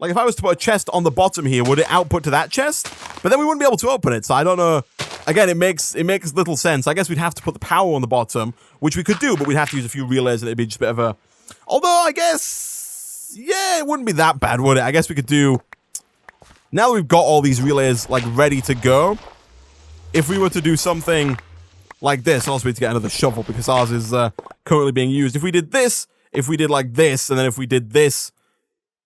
Like, if I was to put a chest on the bottom here, would it output to that chest? But then we wouldn't be able to open it, so I don't know. Again, it makes little sense. I guess we'd have to put the power on the bottom, which we could do, but we'd have to use a few relays, and it'd be just a bit of a... Although, I guess... Yeah, it wouldn't be that bad, would it? I guess we could do... Now that we've got all these relays, like, ready to go, if we were to do something like this, also we need to get another shovel, because ours is currently being used. If we did this, if we did like this, and then if we did this,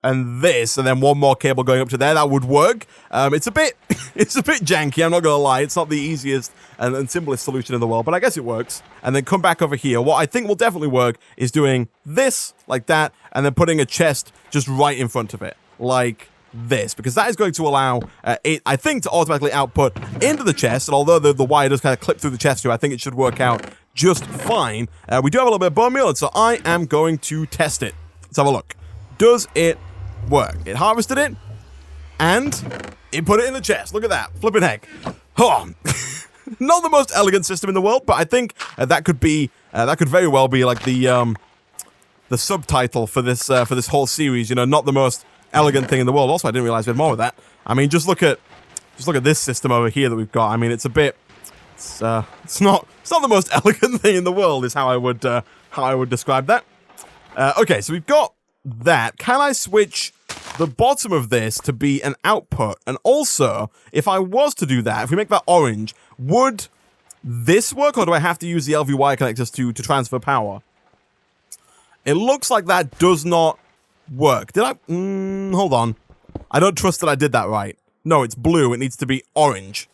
and this, and then one more cable going up to there, that would work. It's a bit janky, I'm not gonna lie. It's not the easiest and simplest solution in the world, but I guess it works. And then come back over here. What I think will definitely work is doing this, like that, and then putting a chest just right in front of it, like this, because that is going to allow it, I think, to automatically output into the chest. And although the wire does kind of clip through the chest here, I think it should work out just fine. We do have a little bit of bone meal, and so I am going to test it. Let's have a look. Does it work? It harvested it, and it put it in the chest. Look at that. Flipping heck. Oh. Not the most elegant system in the world, but I think that could very well be like the subtitle for this whole series. You know, not the most elegant thing in the world. Also, I didn't realize we had more of that. I mean, just look at this system over here that we've got. I mean, it's not the most elegant thing in the world, is how I would describe that. Okay, so we've got that. Can I switch the bottom of this to be an output? And also, if I was to do that, if we make that orange, would this work, or do I have to use the LV wire connectors to transfer power? It looks like that does not work. Did I? Hold on. I don't trust that I did that right. No, it's blue. It needs to be orange.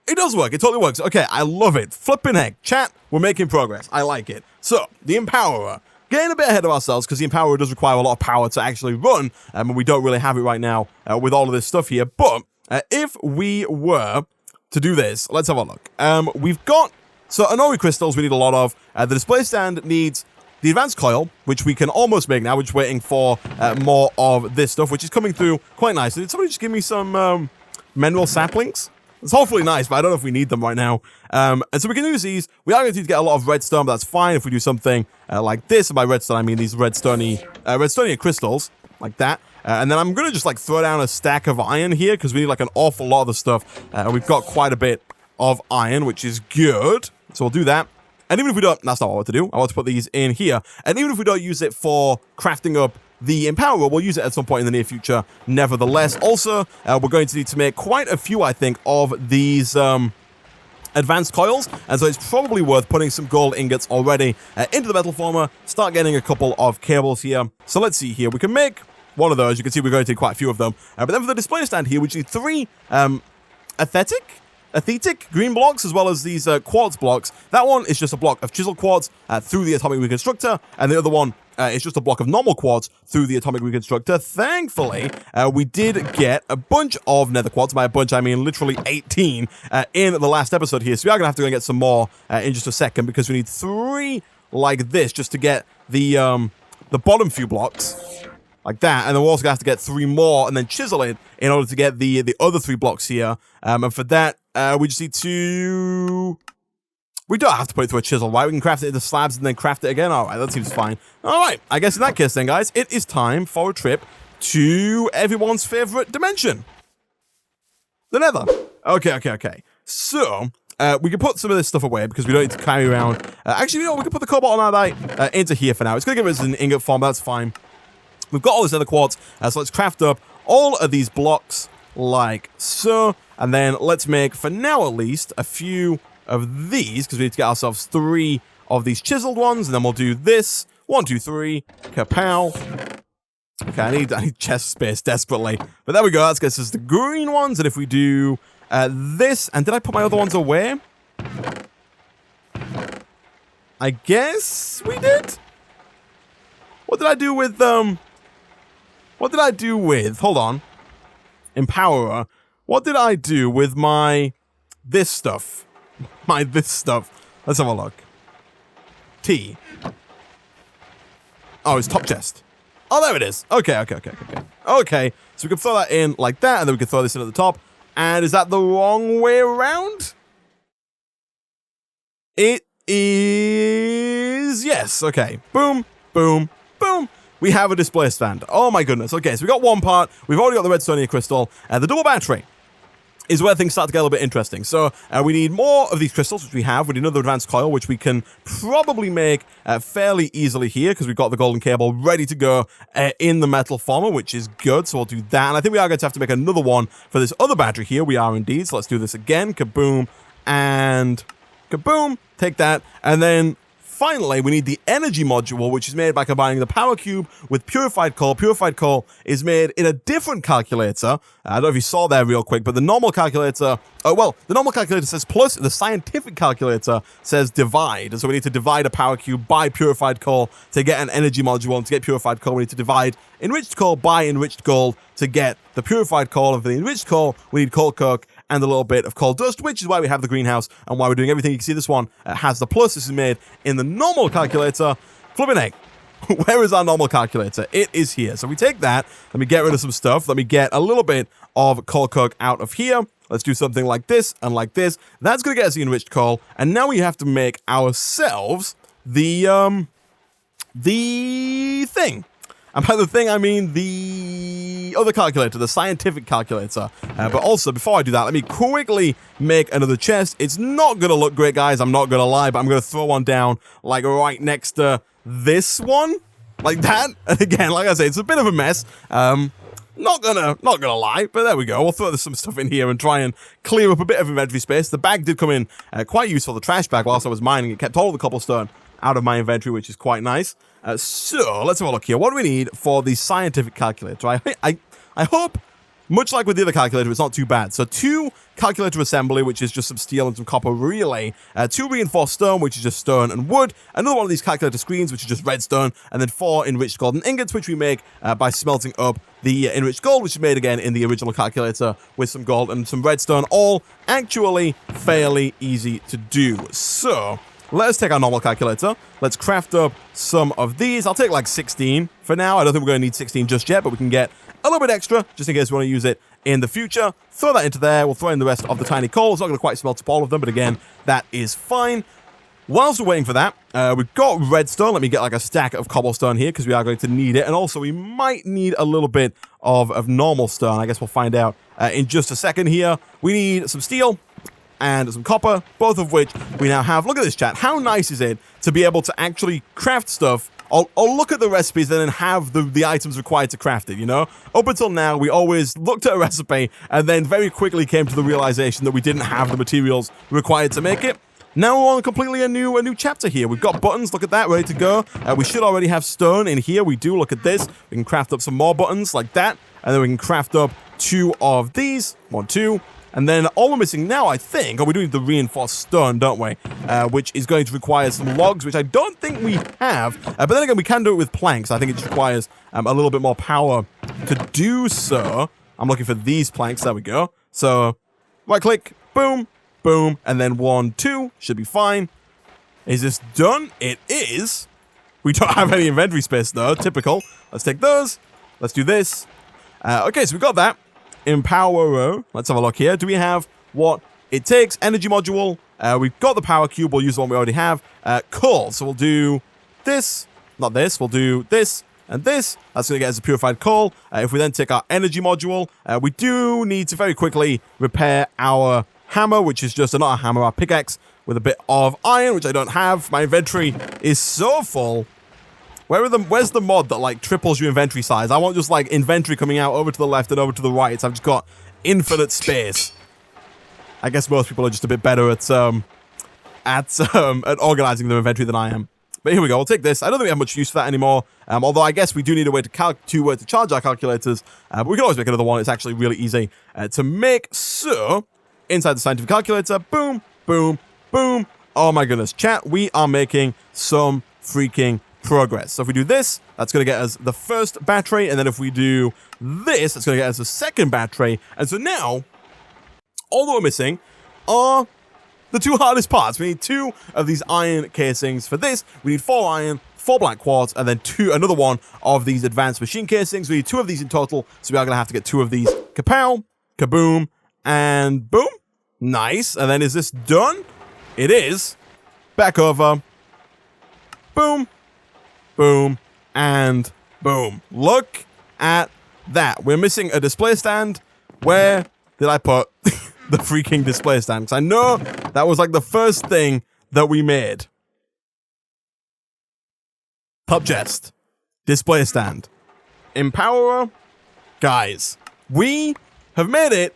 It does work. It totally works. Okay, I love it. Flipping heck. Chat, we're making progress. I like it. So, the Empowerer. Getting a bit ahead of ourselves, because the Empowerer does require a lot of power to actually run, and we don't really have it right now with all of this stuff here. But if we were to do this, let's have a look. We've got... So, Anori crystals we need a lot of. The display stand needs the advanced coil, which we can almost make now. We're just waiting for more of this stuff, which is coming through quite nicely. Did somebody just give me some mineral saplings? It's hopefully nice, but I don't know if we need them right now. And so we can use these. We are going to get a lot of redstone, but that's fine if we do something like this. And by redstone, I mean these redstone crystals, like that. And then I'm going to just like throw down a stack of iron here, because we need like an awful lot of the stuff. And we've got quite a bit of iron, which is good. So we'll do that. And even if we don't, that's not what I want to do. I want to put these in here. And even if we don't use it for crafting up the Empowerer, we'll use it at some point in the near future, nevertheless. Also, we're going to need to make quite a few, I think, of these advanced coils. And so it's probably worth putting some gold ingots already into the metal former, start getting a couple of cables here. So let's see here. We can make one of those. You can see we're going to need quite a few of them. But then for the display stand here, we need 3 athetic green blocks, as well as these quartz blocks. That one is just a block of chiseled quartz through the atomic reconstructor, and the other one is just a block of normal quartz through the atomic reconstructor. Thankfully, we did get a bunch of nether quartz. By a bunch, I mean literally 18 in the last episode here. So we are going to have to go and get some more in just a second, because we need 3 like this just to get the bottom few blocks. Like that, and then we're also going to have to get 3 more and then chisel it in order to get the other 3 blocks here. And for that, we just need to... We don't have to put it through a chisel, right? We can craft it into slabs and then craft it again. All right, that seems fine. All right, I guess in that case then, guys, it is time for a trip to everyone's favorite dimension. The Nether. Okay. So, we can put some of this stuff away because we don't need to carry around... actually, you know, we can put the cobalt and into here for now. It's going to give us an ingot form, but that's fine. We've got all this other quartz, so let's craft up all of these blocks like so. And then let's make, for now at least, a few of these, because we need to get ourselves 3 of these chiseled ones. And then we'll do this. 1, 2, 3. Kapow. Okay, I need chest space desperately. But there we go. That gets us the green ones. And if we do this... And did I put my other ones away? I guess we did? What did I do with... What did I do with... Hold on. Empowerer. What did I do with my... This stuff? This stuff. Let's have a look. T. Oh, it's top chest. Oh, there it is. Okay. Okay, so we can throw that in like that, and then we can throw this in at the top. And is that the wrong way around? It is... Yes. Okay. Boom. Boom. Boom. we have a display stand. Oh my goodness. Okay, so we got one part. We've already got the redstone crystal. The double battery is where things start to get a little bit interesting. So we need more of these crystals, which we have. We need another advanced coil, which we can probably make fairly easily here because we've got the golden cable ready to go in the metal former, which is good. So we'll do that. And I think we are going to have to make another one for this other battery here. We are indeed. So let's do this again. Kaboom and kaboom. Take that. And then finally, we need the energy module, which is made by combining the power cube with purified coal. Purified coal is made in a different calculator. I don't know if you saw there real quick, but the normal calculator, the normal calculator says plus, the scientific calculator says divide. And so we need to divide a power cube by purified coal to get an energy module. And to get purified coal, we need to divide enriched coal by enriched gold to get the purified coal. And for the enriched coal, we need coal coke and a little bit of coal dust, which is why we have the greenhouse and why we're doing everything. You can see this one has the plus. This is made in the normal calculator. Flipping egg. Where is our normal calculator? It is here. So we take that. Let me get rid of some stuff. Let me get a little bit of coal coke out of here. Let's do something like this and like this. That's going to get us the enriched coal. And now we have to make ourselves the thing. And by the thing, I mean the other calculator, the scientific calculator. But also, before I do that, let me quickly make another chest. It's not going to look great, guys. I'm not going to lie, but I'm going to throw one down, like, right next to this one. Like that. And again, like I say, it's a bit of a mess. Not gonna lie, but there we go. We'll throw some stuff in here and try and clear up a bit of inventory space. The bag did come in quite useful, the trash bag, whilst I was mining. It kept all the cobblestone out of my inventory, which is quite nice. So let's have a look here. What do we need for the scientific calculator? I hope, much like with the other calculator, it's not too bad. So 2 calculator assembly, which is just some steel and some copper relay. 2 reinforced stone, which is just stone and wood. Another one of these calculator screens, which is just redstone. And then 4 enriched golden ingots, which we make by smelting up the enriched gold, which is made again in the original calculator with some gold and some redstone. All actually fairly easy to do. So let us take our normal calculator. Let's craft up some of these. I'll take like 16 for now. I don't think we're going to need 16 just yet, but we can get a little bit extra just in case we want to use it in the future. Throw that into there. We'll throw in the rest of the tiny coal. It's not going to quite smelt up all of them, but again, that is fine. Whilst we're waiting for that, we've got redstone. Let me get like a stack of cobblestone here because we are going to need it. And also, we might need a little bit of normal stone. I guess we'll find out in just a second here. We need some steel and some copper, both of which we now have. Look at this, chat. How nice is it to be able to actually craft stuff or look at the recipes and then have the items required to craft it, you know? Up until now, we always looked at a recipe and then very quickly came to the realization that we didn't have the materials required to make it. Now we're on completely a new chapter here. We've got buttons, look at that, ready to go. We should already have stone in here. We do, look at this. We can craft up some more buttons like that. And then we can craft up 2 of these. 1, 2. And then all we're missing now, I think, we do need the reinforced stone, don't we? Which is going to require some logs, which I don't think we have. But then again, we can do it with planks. I think it just requires a little bit more power to do so. I'm looking for these planks. There we go. So, right click, boom, boom, and then 1, 2. Should be fine. Is this done? It is. We don't have any inventory space, though. Typical. Let's take those. Let's do this. Okay, so we've got that. Empower. Let's have a look here. Do we have what it takes? Energy module. We've got the power cube. We'll use the one we already have. Coal. So we'll do this. Not this. We'll do this and this. That's going to get us a purified coal. If we then take our energy module, we do need to very quickly repair our hammer, which is just not a hammer, our pickaxe with a bit of iron, which I don't have. My inventory is so full. Where's the mod that like triples your inventory size? I want just like inventory coming out over to the left and over to the right. So I've just got infinite space. I guess most people are just a bit better at organizing their inventory than I am. But here we go. We'll take this. I don't think we have much use for that anymore. Although I guess we do need a way to charge our calculators. But we can always make another one. It's actually really easy to make. So inside the scientific calculator, boom, boom, boom. Oh my goodness, chat. We are making some freaking progress. So if we do this, that's going to get us the first battery, and then if we do this, that's going to get us the second battery. And so now, all that we're missing are the 2 hardest parts. We need 2 of these iron casings for this. We need 4 iron, 4 black quartz, and then another one of these advanced machine casings. We need 2 of these in total, so we are going to have to get 2 of these. Kapow, kaboom, and boom. Nice. And then is this done? It is. Back over. Boom. Boom, and Boom. Look at that. We're missing a display stand. Where did I put the freaking display stand? Because I know that was like the first thing that we made. Pub chest. Display stand. Empowerer. Guys, we have made it,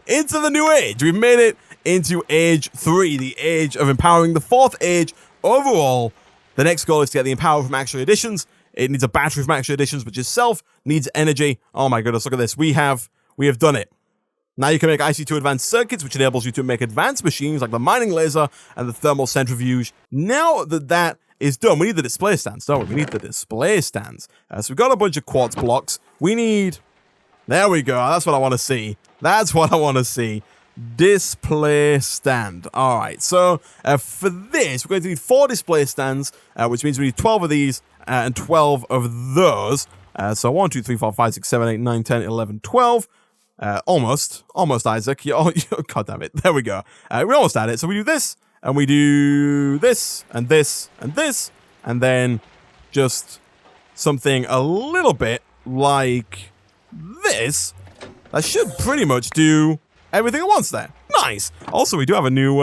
into the new age. We've made it into age 3, the age of empowering, the 4th age overall. The next goal is to get the empower from actual editions. It needs a battery from actual editions, which itself needs energy. Oh my goodness, look at this. We have done it. Now you can make IC2 advanced circuits, which enables you to make advanced machines like the mining laser and the thermal centrifuge. Now that is done, we need the display stands, don't we? We need the display stands. So we've got a bunch of quartz blocks. We need... There we go. That's what I want to see. That's what I want to see. Display stand. All right. So for this, we're going to need 4 display stands, which means we need 12 of these and 12 of those. So 1, 2, 3, 4, 5, 6, 7, 8, 9, 10, 11, 12. Almost, Isaac. God damn it. There we go. We almost had it. So we do this, and we do this, and this, and this, and then just something a little bit like this. That should pretty much do everything at once there. Nice. Also, we do have a new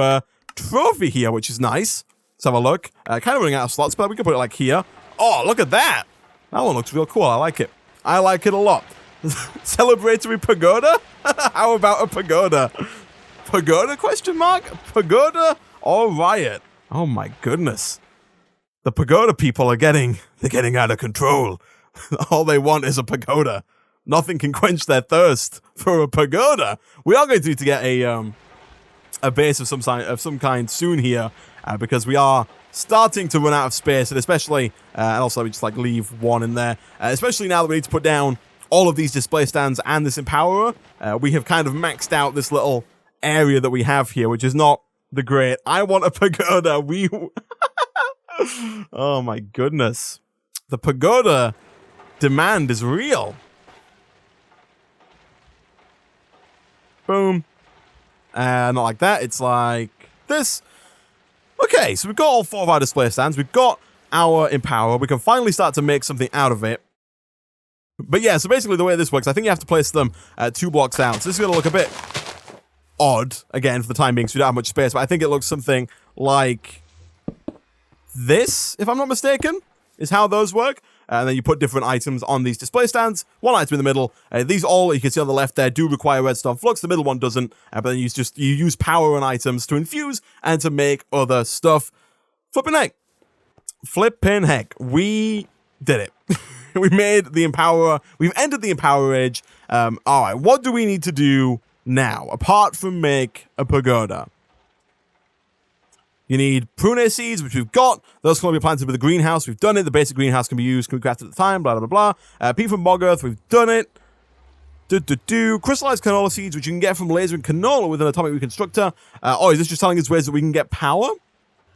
trophy here, which is nice. Let's have a look. Kind of running out of slots, but we can put it like here. Oh, look at that. That one looks real cool. I like it. I like it a lot. Celebratory pagoda? How about a pagoda? Pagoda question mark? Pagoda or riot? Oh my goodness. The pagoda people are getting out of control. All they want is a pagoda. Nothing can quench their thirst for a pagoda. We are going to need to get a base of some kind soon here, because we are starting to run out of space, and especially, and also let me just like leave one in there, especially now that we need to put down all of these display stands and this empowerer. We have kind of maxed out this little area that we have here, which is not the great. I want a pagoda. Oh my goodness. The pagoda demand is real. Boom. Not like that. It's like this. Okay, so we've got all 4 of our display stands. We've got our empower. We can finally start to make something out of it. But yeah, so basically the way this works, I think you have to place them 2 blocks out. So this is going to look a bit odd, again, for the time being, so we don't have much space. But I think it looks something like this, if I'm not mistaken, is how those work. And then you put different items on these display stands. One item in the middle. These all, you can see on the left there, do require redstone flux. The middle one doesn't. But then you use power on items to infuse and to make other stuff. Flipping heck. We did it. We made the empower. We've entered the empower age. All right, what do we need to do now, apart from make a pagoda? You need prune seeds, which we've got. Those can only be planted with a greenhouse. We've done it. The basic greenhouse can be crafted at the time, blah, blah, blah. Peat from bog earth, we've done it. Crystallized canola seeds, which you can get from lasering canola with an atomic reconstructor. Is this just telling us ways that we can get power?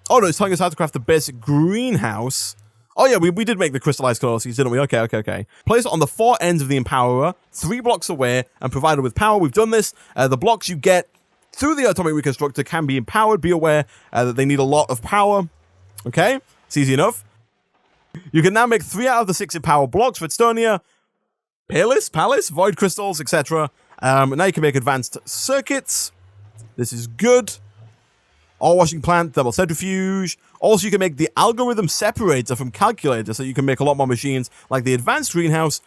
Oh, no, it's telling us how to craft the basic greenhouse. Oh, yeah, we did make the crystallized canola seeds, didn't we? Okay. Place it on the 4 ends of the empowerer, 3 blocks away, and provided with power. We've done this. The blocks you get through the atomic reconstructor can be empowered. Be aware that they need a lot of power. Okay, it's easy enough. You can now make 3 out of the 6 empower blocks: Redstonia, Palace, Void Crystals, etc. Now you can make advanced circuits. This is good. Ore washing plant, thermal centrifuge. Also, you can make the algorithm separator from calculator, so you can make a lot more machines like the advanced greenhouse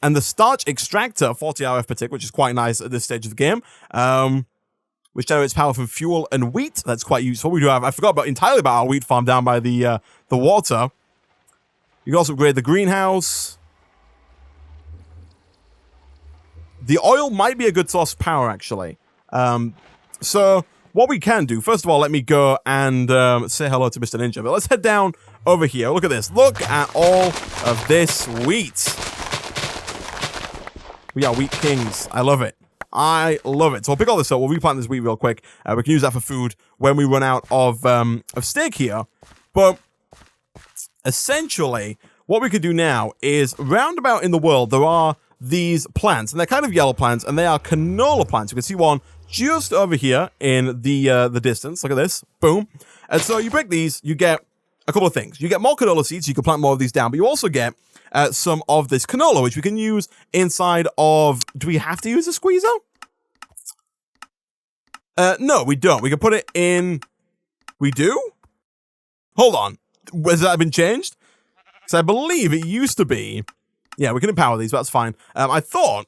and the starch extractor, 40 RF per tick, which is quite nice at this stage of the game. Which generates power from fuel and wheat. That's quite useful. We do have, I forgot entirely about our wheat farm down by the water. You can also upgrade the greenhouse. The oil might be a good source of power, actually. So what we can do, first of all, let me go and say hello to Mr. Ninja. But let's head down over here. Look at this. Look at all of this wheat. We are wheat kings. I love it. So I'll pick all this up. We'll replant this wheat real quick. We can use that for food when we run out of steak here. But essentially, what we could do now is, roundabout in the world, there are these plants, and they're kind of yellow plants, and they are canola plants. You can see one just over here in the distance. Look at this. Boom. And so you break these, you get a couple of things. You get more canola seeds, so you can plant more of these down, but you also get some of this canola, which we can use inside of... Do we have to use a squeezer? No, we don't. We can put it in... We do? Hold on. Has that been changed? Because I believe it used to be... Yeah, we can empower these, but that's fine. I thought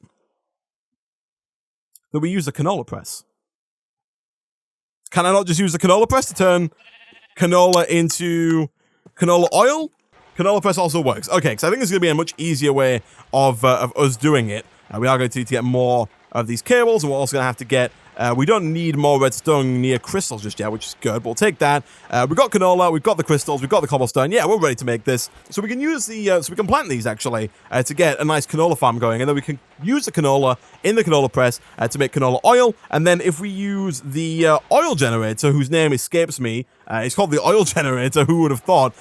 that we use the canola press. Can I not just use the canola press to turn canola into canola oil? Canola press also works. Okay, because I think this is going to be a much easier way of us doing it. We are going to need to get more of these cables, and we're also going to have to get... we don't need more redstone near crystals just yet, which is good. We'll take that. We've got canola, we've got the crystals, we've got the cobblestone. Yeah, we're ready to make this. So we can use the, so we can plant these actually to get a nice canola farm going, and then we can use the canola in the canola press to make canola oil. And then if we use the oil generator, whose name escapes me, it's called the oil generator. Who would have thought?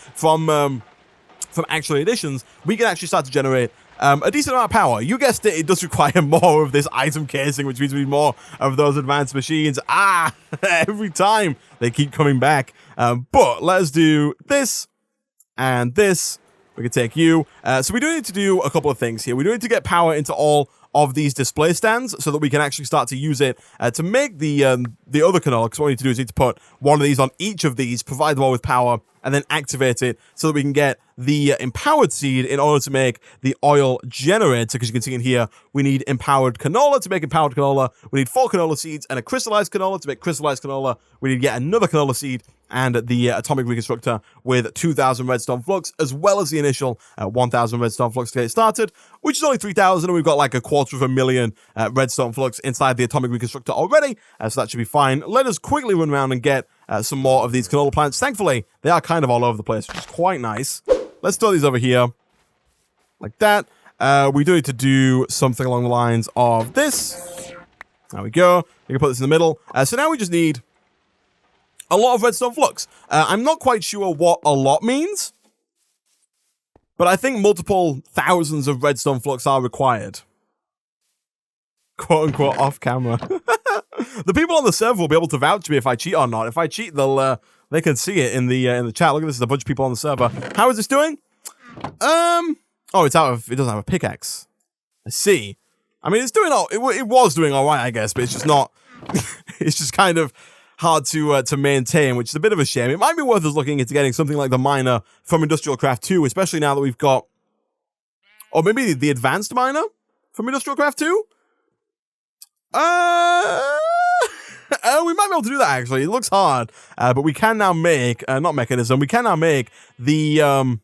From actual additions, we can actually start to generate a decent amount of power. You guessed it, it does require more of this item casing, which means we need more of those advanced machines. Every time they keep coming back. But let's do this and this. We can take you. So we do need to do a couple of things here. We do need to get power into all of these display stands so that we can actually start to use it to make the other canola. Because what we need to do is need to put one of these on each of these, provide them all with power, and then activate it so that we can get the empowered seed in order to make the oil generator. Because you can see in here, we need empowered canola. To make empowered canola, we need 4 canola seeds and a crystallized canola. To make crystallized canola, we need to get another canola seed and the atomic reconstructor with 2,000 redstone flux, as well as the initial 1,000 redstone flux to get it started, which is only 3,000, and we've got like 250,000 redstone flux inside the atomic reconstructor already, so that should be fine. Let us quickly run around and get some more of these canola plants. Thankfully, they are kind of all over the place, which is quite nice. Let's throw these over here, like that. We do need to do something along the lines of this. There we go. We can put this in the middle. So now we just need a lot of redstone flux. I'm not quite sure what a lot means, but I think multiple thousands of redstone flux are required. Quote unquote off camera. The people on the server will be able to vouch me if I cheat or not. If I cheat, they can see it in the chat. Look at this, there's a bunch of people on the server. How is this doing? Oh, it doesn't have a pickaxe. I see. I mean, it's doing it was doing all right, I guess, but it's just not. It's just kind of hard to maintain, which is a bit of a shame. It might be worth us looking into getting something like the miner from Industrial Craft 2, especially now that we've got, or maybe the advanced miner from Industrial Craft 2. We might be able to do that actually. It looks hard, but we can now make not mechanism. We can now make the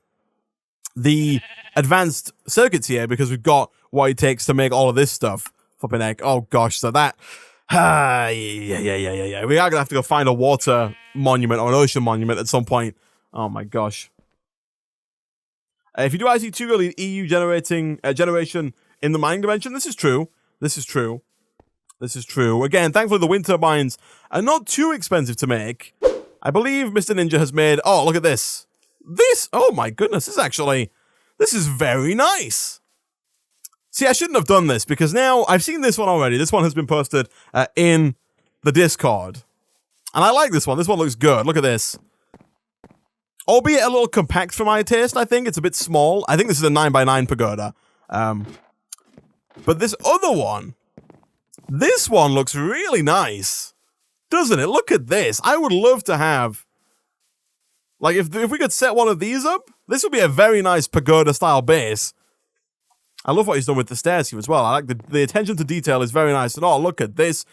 advanced circuits here because we've got what it takes to make all of this stuff. Flipping heck! Oh gosh, so that. Yeah. We are gonna have to go find a water monument or an ocean monument at some point. Oh my gosh. If you do IC2, you'll need EU generation in the mining dimension. This is true. This is true. This is true. Again, thankfully the wind turbines are not too expensive to make. I believe Mr. Ninja has made... Oh, look at this. Oh my goodness, this is very nice. See, I shouldn't have done this because now I've seen this one already. This one has been posted in the Discord. And I like this one. This one looks good. Look at this. Albeit a little compact for my taste, I think. It's a bit small. I think this is a 9x9 pagoda. But this other one... This one looks really nice, doesn't it? Look at this. I would love to have... Like, if we could set one of these up, this would be a very nice pagoda-style base. I love what he's done with the stairs here as well. I like the attention to detail is very nice. And oh, look at this.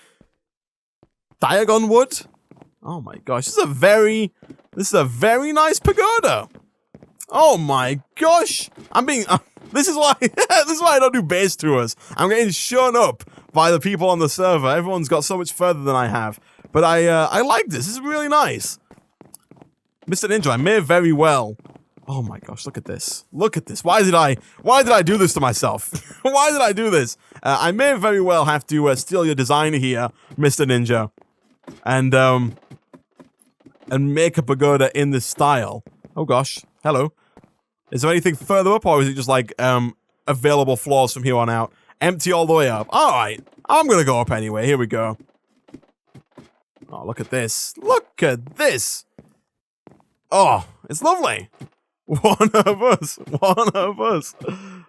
Diagon wood. Oh my gosh. This is a very nice pagoda. Oh my gosh. This is why I don't do base tours. I'm getting shown up by the people on the server. Everyone's got so much further than I have. But I like this. This is really nice. Mr. Ninja, I may very well... Oh my gosh, look at this. Look at this. Why did I do this to myself? Why did I do this? I may very well have to steal your design here, Mr. Ninja. And make a pagoda in this style. Oh gosh. Hello. Is there anything further up, or is it just like available floors from here on out? Empty all the way up. Alright. I'm gonna go up anyway. Here we go. Oh, look at this. Look at this. Oh, it's lovely. One of us. One of us.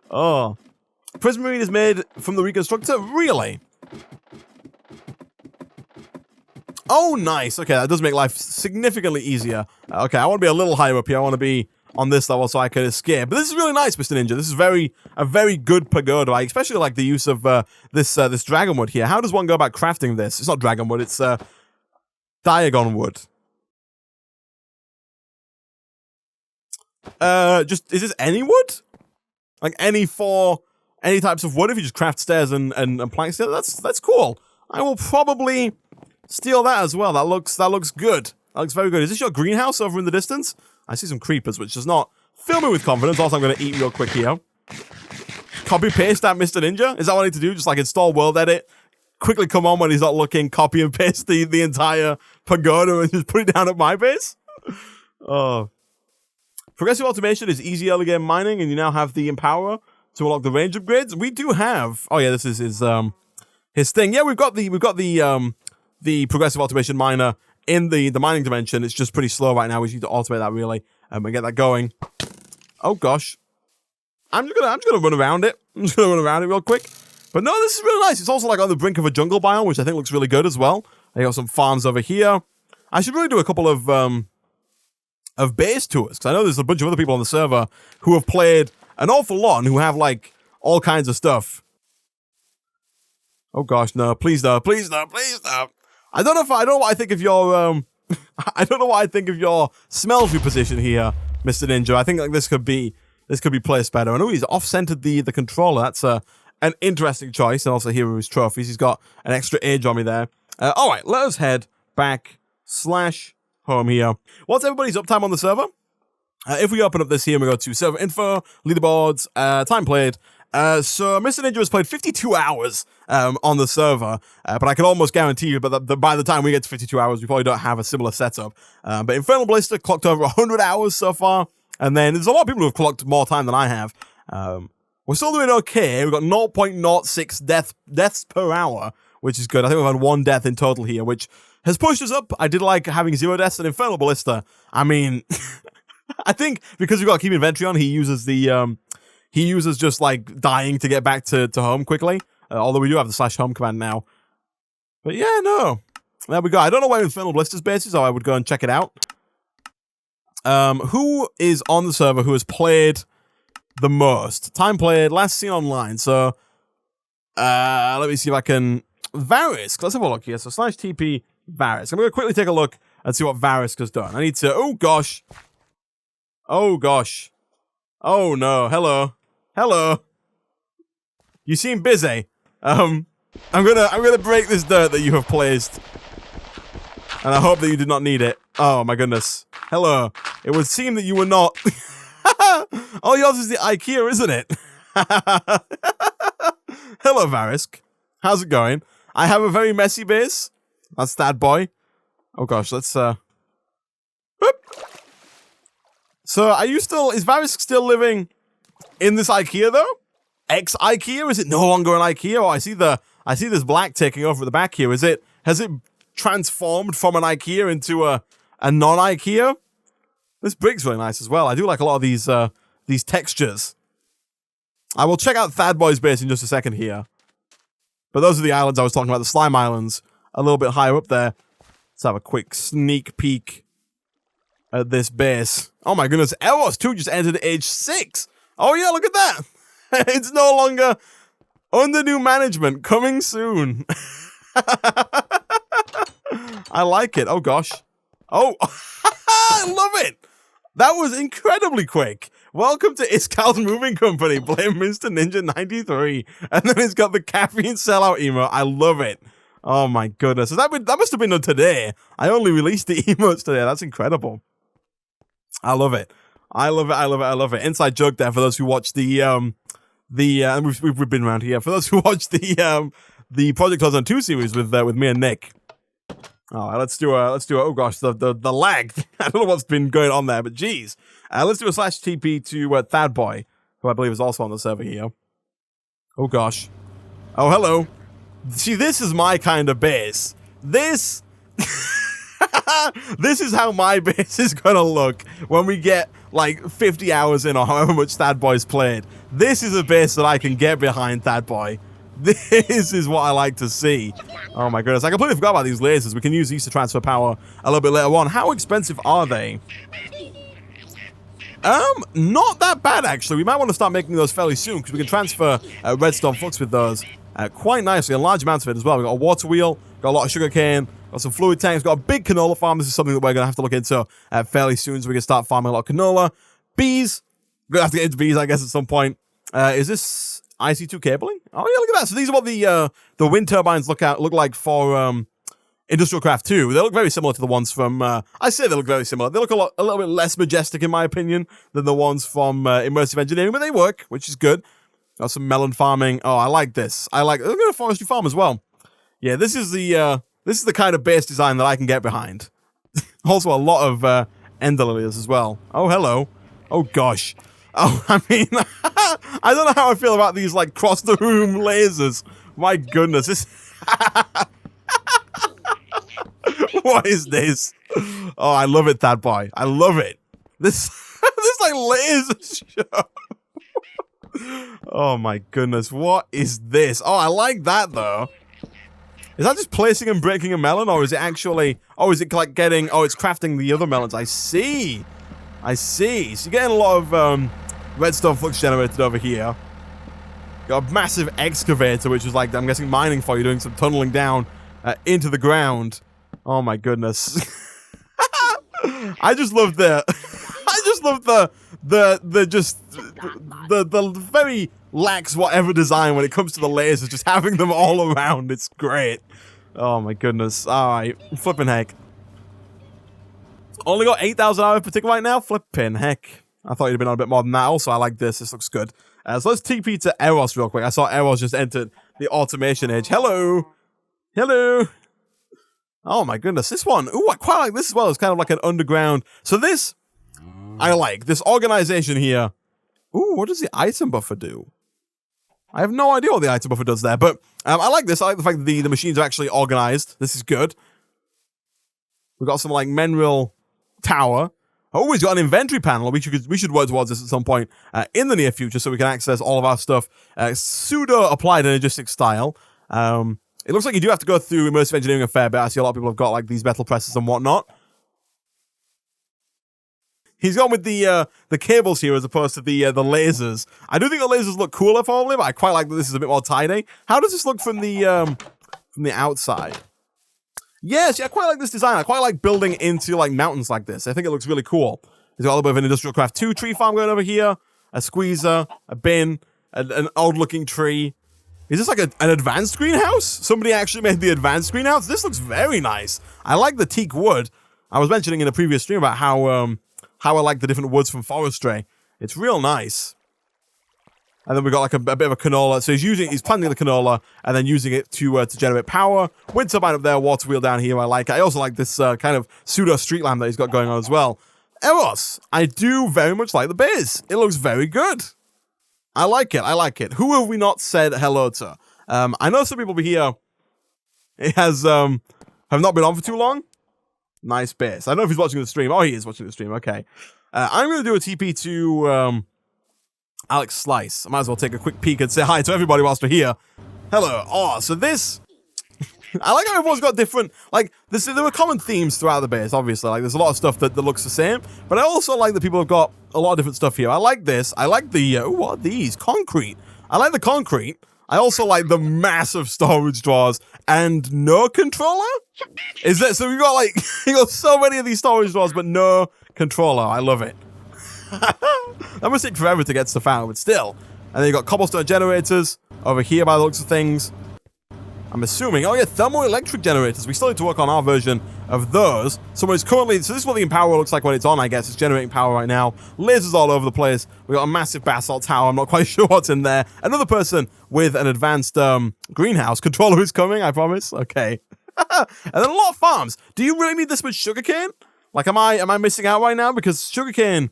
Oh. Prismarine is made from the reconstructor? Really? Oh, nice. Okay, that does make life significantly easier. Okay, I want to be a little higher up here. I want to be on this level so I can escape. But this is really nice, Mr. Ninja. This is a very good pagoda. I especially like the use of this dragon wood here. How does one go about crafting this? It's not dragon wood. It's diagon wood. Is this any wood? Like any types of wood? If you just craft stairs and planks together, that's cool. I will probably steal that as well. That looks good. That looks very good. Is this your greenhouse over in the distance? I see some creepers, which does not fill me with confidence. Also, I'm going to eat real quick here. Copy paste that, Mr. Ninja. Is that what I need to do? Just like install world edit, quickly come on when he's not looking, copy and paste the entire pagoda and just put it down at my base? Oh. Progressive automation is easy early game mining, and you now have the empower to unlock the range upgrades. We do have. Oh yeah, this is his thing. Yeah, we've got the progressive automation miner in the mining dimension. It's just pretty slow right now. We need to automate that really and get that going. Oh gosh, I'm just gonna run around it. I'm just gonna run around it real quick. But no, this is really nice. It's also like on the brink of a jungle biome, which I think looks really good as well. I got some farms over here. I should really do a couple of base tours, because I know there's a bunch of other people on the server who have played an awful lot and who have like all kinds of stuff. Oh gosh, no, please no, please no, please no. I don't know what I think of your I don't know what I think of your smeltery position here, Mr. Ninja. I think like this could be placed better. I know he's off-centered the controller. That's an interesting choice. And also here are his trophies. He's got an extra age on me there. All right, let us head back /home here. What's everybody's uptime on the server? If we open up this here and we go to server info, leaderboards, time played. So Mr. Ninja has played 52 hours on the server, but I can almost guarantee you that by the time we get to 52 hours, we probably don't have a similar setup. But Infernal Blister clocked over 100 hours so far, and then there's a lot of people who have clocked more time than I have. We're still doing okay. We've got 0.06 deaths per hour, which is good. I think we've had 1 death in total here, which has pushed us up. I did like having 0 deaths and Infernal Ballista. I mean, I think because we've got to keep inventory on, he uses just like dying to get back to home quickly. Although we do have the /home command now. But yeah, no. There we go. I don't know where Infernal Blister's base is, so I would go and check it out. Who is on the server who has played the most? Time played, last seen online. So, let me see if I can... Varisk. Let's have a look here. So, /TP Varisk. I'm going to quickly take a look and see what Varisk has done. I need to... Oh, gosh. Oh, gosh. Oh, no. Hello. Hello. You seem busy. I'm gonna break this dirt that you have placed. And I hope that you did not need it. Oh, my goodness. Hello. It would seem that you were not... Oh, yours is the IKEA, isn't it? Hello, Varisk. How's it going? I have a very messy base. That's that boy. Oh, gosh, let's, Whoop. So, is Varisk still living in this IKEA, though? Ex-IKEA? Is it no longer an IKEA? Oh, I see this black taking over at the back here. Has it transformed from an IKEA into a non-IKEA? This brick's really nice as well. I do like a lot of these textures. I will check out Thad Boy's base in just a second here. But those are the islands I was talking about, the Slime Islands, a little bit higher up there. Let's have a quick sneak peek at this base. Oh my goodness, Eros 2 just entered age 6. Oh yeah, look at that. It's no longer under new management, coming soon. I like it. Oh gosh. Oh, I love it. That was incredibly quick. Welcome to Iskal's Moving Company. Blame Mr. Ninja 93. And then it's got the caffeine sellout emote. I love it. Oh my goodness. That must have been done today. I only released the emotes today. That's incredible. I love it. I love it. I love it. I love it. Inside joke there for those who watch we've been around here. For those who watch the Project Horizon 2 series with me and Nick. All right, let's do oh gosh, the lag. I don't know what's been going on there, but geez. Let's do a /TP to Thad Boy, who I believe is also on the server here. Oh gosh. Oh, hello. See, this is my kind of base. This This is how my base is gonna look when we get like 50 hours in or however much Thad Boy's played. This is a base that I can get behind, Thad Boy. This is what I like to see. Oh my goodness, I completely forgot about these lasers. We can use these to transfer power a little bit later on. How expensive are they? Not that bad actually. We might want to start making those fairly soon because we can transfer redstone flux with those quite nicely, a large amount of it as well. We've got a water wheel, got a lot of sugarcane, got some fluid tanks, got a big canola farm. This is something that we're going to have to look into fairly soon so we can start farming a lot of canola. Bees, we're going to have to get into bees I guess at some point. Is this IC2 cabling? Oh yeah, look at that. So these are what the wind turbines look like for Industrial Craft 2. They look very similar to the ones from, I say they look very similar. They look a little bit less majestic, in my opinion, than the ones from Immersive Engineering, but they work, which is good. Got some melon farming. Oh, I like this. Look at a forestry farm as well. Yeah, this is the kind of base design that I can get behind. Also, a lot of ender lilies as well. Oh, hello. Oh, gosh. Oh, I mean, I don't know how I feel about these, like, cross-the-room lasers. My goodness, this... What is this? Oh, I love it, Thad Boy. I love it. This like laser show. Oh my goodness, what is this? Oh, I like that though. Is that just placing and breaking a melon, or is it actually? Oh, is it like getting? Oh, it's crafting the other melons. I see. So you're getting a lot of redstone flux generated over here. Got a massive excavator, which is like I'm guessing mining for you, doing some tunneling down into the ground. Oh my goodness. I just love the very lax whatever design when it comes to the lasers, just having them all around. It's great. Oh my goodness. Alright, flipping heck. Only got 8,000 hours per tick right now? Flipping heck. I thought you'd have been on a bit more than that. Also, I like this. This looks good. So let's TP to Eros real quick. I saw Eros just entered the automation age. Hello. Oh my goodness, this one. Ooh, I quite like this as well. It's kind of like an underground. So this, I like. This organization here. Ooh, what does the item buffer do? I have no idea what the item buffer does there, but I like this. I like the fact that the machines are actually organized. This is good. We've got some like mineral tower. Oh, we've got an inventory panel. We should work towards this at some point in the near future so we can access all of our stuff pseudo applied energistics style. It looks like you do have to go through immersive engineering a fair bit. I see a lot of people have got like these metal presses and whatnot. He's gone with the cables here as opposed to the lasers. I do think the lasers look cooler probably, but I quite like that this is a bit more tidy. How does this look from the outside? Yes, yeah, I quite like this design. I quite like building into like mountains like this. I think it looks really cool. There's got a little bit of an Industrial Craft 2 tree farm going over here, a squeezer, a bin, an old-looking tree. Is this like an advanced greenhouse? Somebody actually made the advanced greenhouse? This looks very nice. I like the teak wood. I was mentioning in a previous stream about how I like the different woods from forestry. It's real nice. And then we've got like a bit of a canola. So he's planting the canola and then using it to generate power. Wind turbine up there, water wheel down here. I like it. I also like this kind of pseudo street lamp that he's got going on as well. Eros, I do very much like the base. It looks very good. I like it. Who have we not said hello to? I know some people here. It has have not been on for too long. Nice base. I don't know if he's watching the stream. Oh, he is watching the stream. Okay. I'm going to do a TP to Alex Slice. I might as well take a quick peek and say hi to everybody whilst we're here. Hello. Oh, so this... I like how everyone's got different... Like, there were common themes throughout the base, obviously. Like, there's a lot of stuff that looks the same. But I also like that people have got a lot of different stuff here. I like this. I like the... what are these? Concrete. I like the concrete. I also like the massive storage drawers and no controller? Is that... So we've got, like... you got so many of these storage drawers, but no controller. I love it. That must take forever to get stuff out, but still. And then you got cobblestone generators over here by the looks of things. I'm assuming, oh yeah, thermoelectric generators. We still need to work on our version of those. So this is what the Empower looks like when it's on, I guess. It's generating power right now. Lasers all over the place. We got a massive basalt tower. I'm not quite sure what's in there. Another person with an advanced greenhouse. Controller is coming, I promise. Okay. And then a lot of farms. Do you really need this much sugarcane? Like, am I missing out right now? Because sugarcane...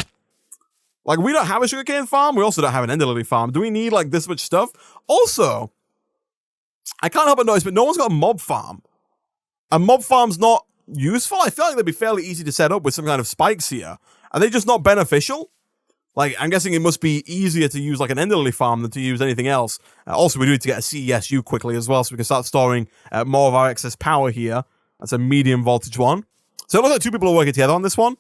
Like, we don't have a sugarcane farm. We also don't have an ender lily farm. Do we need, like, this much stuff? Also, I can't help but notice, but no one's got a mob farm. A mob farm's not useful? I feel like they'd be fairly easy to set up with some kind of spikes here. Are they just not beneficial? Like, I'm guessing it must be easier to use like an Ender Lily farm than to use anything else. Also, we do need to get a CESU quickly as well, so we can start storing more of our excess power here. That's a medium voltage one. So it looks like two people are working together on this one.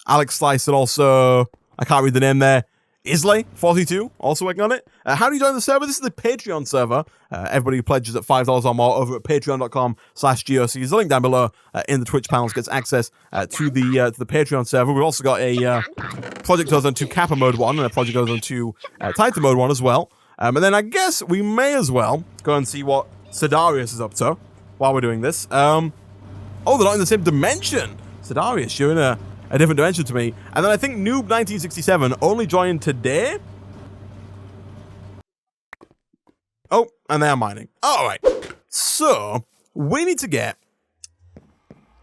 Alex Slice and also, I can't read the name there, Islay42, also working on it. How do you join the server? This is the Patreon server. Everybody who pledges at $5 or more over at patreon.com/GOC. There's a link down below in the Twitch panels gets access to the Patreon server. We've also got a Project Ozone 2 Kappa Mode 1 and a Project Ozone 2 Titan Mode 1 as well. And then I guess we may as well go and see what Sidarius is up to while we're doing this. Oh, they're not in the same dimension. Sidarius, you're in a different dimension to me. And then I think Noob1967 only joined today. Oh, and they're mining. All right. So, we need to get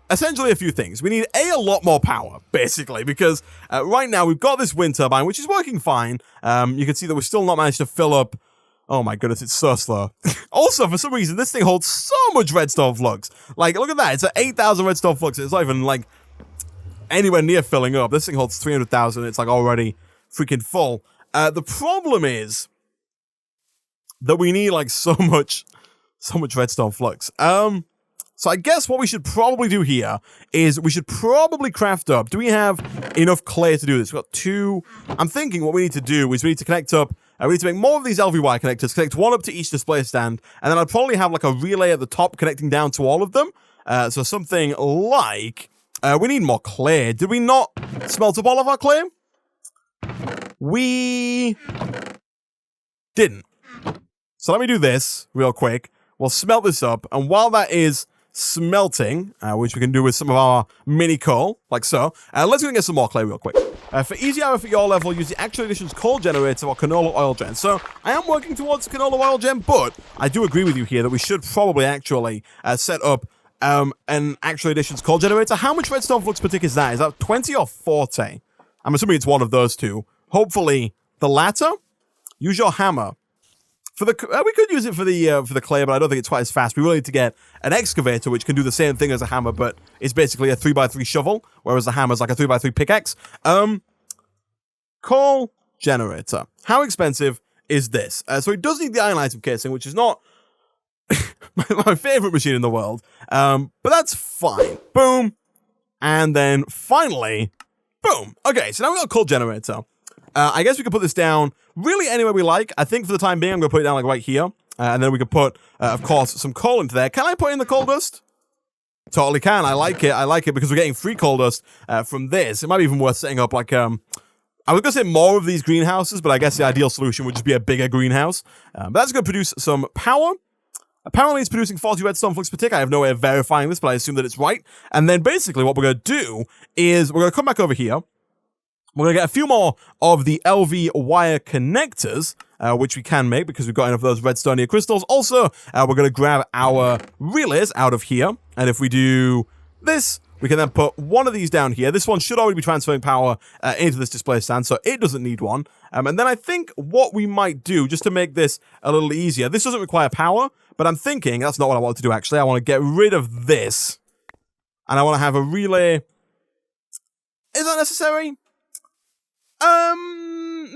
essentially a few things. We need a lot more power, basically, because right now we've got this wind turbine, which is working fine. You can see that we've still not managed to fill up. Oh my goodness, it's so slow. Also, for some reason, this thing holds so much redstone flux. Like, look at that. It's at 8,000 redstone flux. It's not even, like, anywhere near filling up. This thing holds 300,000. It's, like, already freaking full. The problem is that we need, like, so much redstone flux. So I guess what we should probably do here is we should probably craft up. Do we have enough clay to do this? We've got 2. I'm thinking what we need to do is we need to connect up. We need to make more of these LV wire connectors, connect one up to each display stand, and then I'd probably have like a relay at the top connecting down to all of them. So something like, we need more clay. Did we not smelt up all of our clay? We didn't. So let me do this real quick. We'll smelt this up, and while that is smelting, which we can do with some of our mini coal, like so, let's go and get some more clay real quick. For easy hour for your level, use the Actual Editions coal generator or canola oil gen. So I am working towards canola oil gen, but I do agree with you here that we should probably actually set up an Actual Editions coal generator. How much redstone flux per tick is that? Is that 20 or 40? I'm assuming it's one of those two. Hopefully the latter. Use your hammer. For the we could use it for the clay, but I don't think it's quite as fast. We really need to get an excavator, which can do the same thing as a hammer, but it's basically a 3x3 shovel, whereas the hammer's like a 3x3 pickaxe. Coal generator. How expensive is this? So it does need the iron item casing, which is not my favorite machine in the world, but that's fine. Boom, and then finally, boom. Okay, so now we got a coal generator. I guess we could put this down really anywhere we like. I think for the time being, I'm going to put it down like right here. And then we could put, of course, some coal into there. Can I put in the coal dust? Totally can. I like it. I like it because we're getting free coal dust from this. It might be even worth setting up like, I was going to say more of these greenhouses, but I guess the ideal solution would just be a bigger greenhouse. But that's going to produce some power. Apparently, it's producing 40 redstone flux per tick. I have no way of verifying this, but I assume that it's right. And then basically what we're going to do is we're going to come back over here. We're going to get a few more of the LV wire connectors, which we can make because we've got enough of those redstone crystals. Also, we're going to grab our relays out of here. And if we do this, we can then put one of these down here. This one should already be transferring power into this display stand, so it doesn't need one. And then I think what we might do, just to make this a little easier, this doesn't require power, but I'm thinking, that's not what I want to do actually. I want to get rid of this. And I want to have a relay. Is that necessary?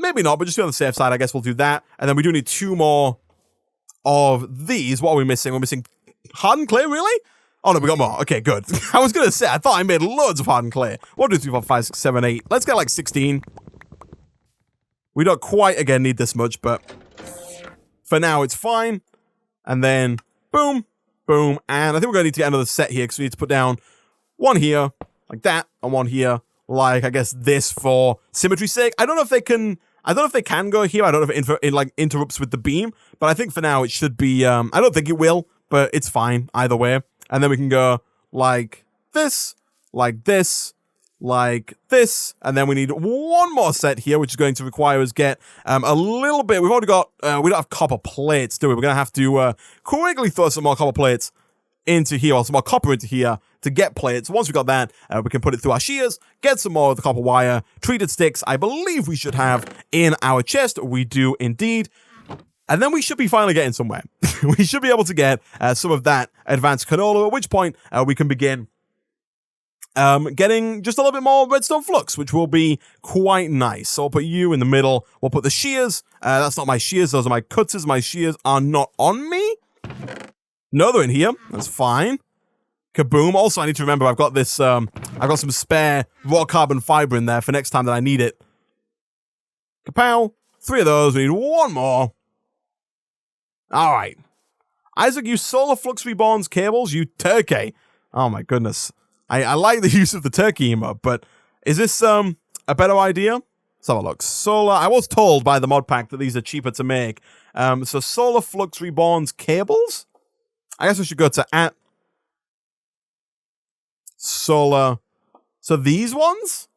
Maybe not, but just to be on the safe side, I guess we'll do that. And then we do need 2 more of these. What are we missing? We're missing hardened clay, really? Oh, no, we got more. Okay, good. I was going to say, I thought I made loads of hardened clay. 1, 2, 3, 4, 5, 6, 7, 8. Let's get like 16. We don't quite, again, need this much, but for now, it's fine. And then, boom, boom. And I think we're going to need to get another set here because we need to put down 1 here, like that, and 1 here. Like, I guess this for symmetry's sake. I don't know if they can go here. I don't know if it like interrupts with the beam, but I think for now it should be, I don't think it will, but it's fine either way. And then we can go like this, like this, like this. And then we need 1 more set here, which is going to require us get a little bit. We've already got, we don't have copper plates, do we? We're going to have to quickly throw some more copper plates into here, or some more copper into here to get plates. Once we got that, we can put it through our shears, get some more of the copper wire, treated sticks. I believe we should have in our chest. We do indeed. And then we should be finally getting somewhere. We should be able to get some of that advanced canola, at which point we can begin getting just a little bit more redstone flux, which will be quite nice. So I'll put you in the middle. We'll put the shears. That's not my shears. Those are my cutters. My shears are not on me. No, they're in here. That's fine. Kaboom. Also, I need to remember I've got this, I've got some spare raw carbon fiber in there for next time that I need it. Kapow. 3 of those. We need 1 more. All right. Isaac, you solar flux reborns cables, you turkey. Oh my goodness. I like the use of the turkey emote, but is this a better idea? Let's have a look. Solar, I was told by the mod pack that these are cheaper to make. So solar flux reborns cables? I guess we should go to @solar. So these ones?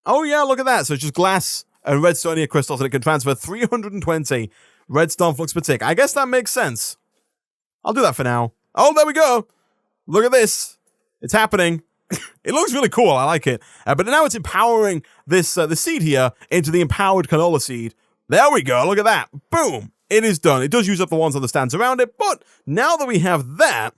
Oh yeah, look at that. So it's just glass and redstone crystals, and it can transfer 320 redstone flux per tick. I guess that makes sense. I'll do that for now. Oh, there we go. Look at this. It's happening. It looks really cool. I like it. But now it's empowering this the seed here into the empowered canola seed. There we go. Look at that. Boom. It is done. It does use up the ones on the stands around it, but now that we have that,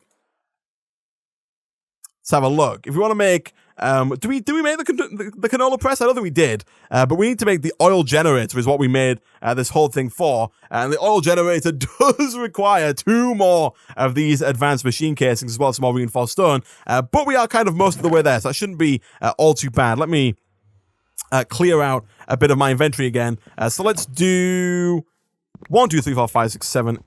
let's have a look. If we want to make, do we make the canola press? I don't think we did, but we need to make the oil generator is what we made this whole thing for. And the oil generator does require 2 more of these advanced machine casings as well as some more reinforced stone. But we are kind of most of the way there, so that shouldn't be all too bad. Let me clear out a bit of my inventory again. So let's do 1, 2, 3, 4, 5, 6, 7,